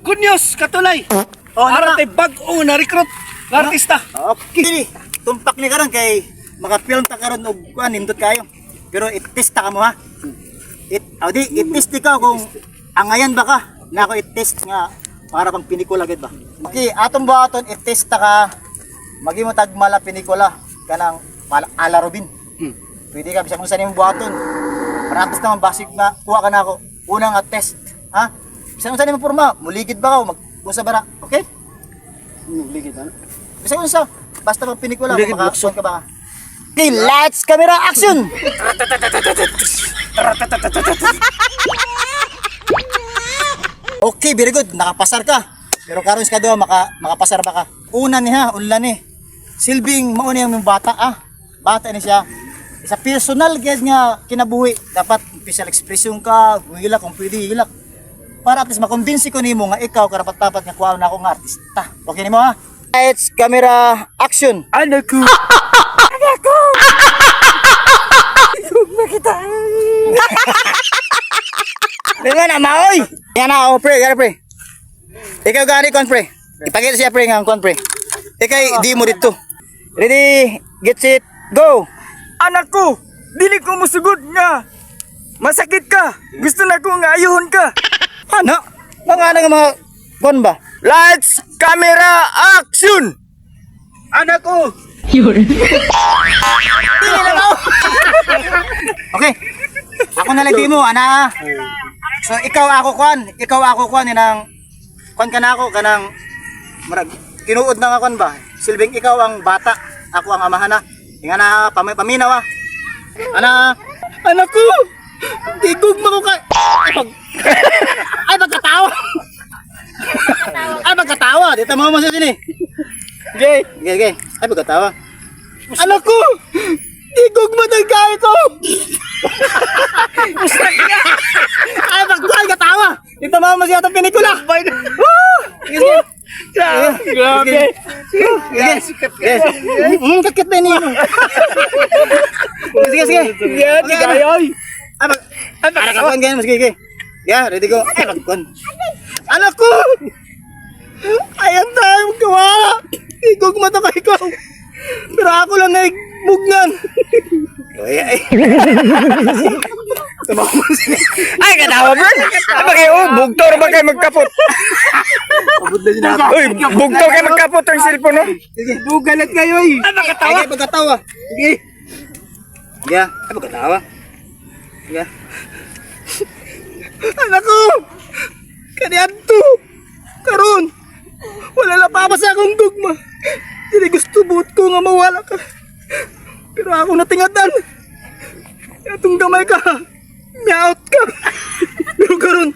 good news katulay. Oh, Ara tay bag-o na recruit nga artista. Okay. Dili, tumpak ni karon kay maka-film ta karon og kuan nindot kayo. Pero i-test ta kamo ha. I-test ikaw kung angayan ba ka na ako i-test nga para pang pinikula gid ba. Okay, atong buhaton i-test ta ka magimo tagmala pinikula kanang ala Robin. Pwede ka bisag kung saan imong buhaton. Practice naman basic na kuha ka na ako. Una nga test, ha? Bisag kung saan imong porma, muligid ba ka o mag-usa bara, okay? Ligid ano? Bisag kung sa basta pang pinikula Muligid, makakasuan ka ba? Okay, lights, camera, action! Okay, very good. Nakapasar ka. Pero karon sa kadua makapasar ba ka? Una niya, unla ni. Silbing mao niya yung bata Bata ni siya. Sa personal gyud nga kinabuhi, dapat facial expression ka, hilak kung pwede hilak. Para at least makonvince ko nimo nga ikaw karapat-dapat nga kuha na ako nga artista. Okay nimo ha? Lights, camera, action. Anak ko. Dengan na maoy. Yan na pre, pre. Ikaw gani kon pre. Ipakita siya pre nga kon pre. Ikay di mo dito. Ready, get set, go. Anak ko, dili ko musugod nga. Masakit ka. Gusto na ko nga ayuhon ka. Ano? Mga mga kon ba? Lights, camera, action! Anak ko! Okay. Ako na lang di mo, ana. So ikaw ako kwan inang kwan ka na ako kanang marag tinuod na nga kwan ba? Silbing ikaw ang bata, ako ang amahan na. Inga na paminaw ah. Ana, anak ko. Igugma ko ka. Ay magkatawa. Ay magkatawa, dito mo sa sini. Okay. Ay magkatawa. Anak ko. Igugma ng kaya ko. Ay magkuhan katawa. Dito mo siya itong pinikula. Grabe. Yes. Kakit ba niyo? Sige. Yan, gayoy. Ay magkuhan ganyan, mas gigi. Yeah, ready go. Ay magkuhan. Anak ko! Ayan tayo magkawala. Igugma na kayo ko. Pero ako lang naigmugnan. Ay. Ay, katawa bro. Ay, kayo, bugtor ba kayo magkapot? Uy, bugtor kayo magkapot ang cellphone, no? Sige, bugalat kayo eh. Ay, magkatawa. Ay, magkatawa. Sige. Yeah, ay magkatawa. Yeah. Anak ko! Kaniyan to! Karon! Wala na pa sa akong gugma. Hindi gusto buot ko nga mawala ka. Pero ako natingatan. Atong gamay ka. Meout ka. Pero karon,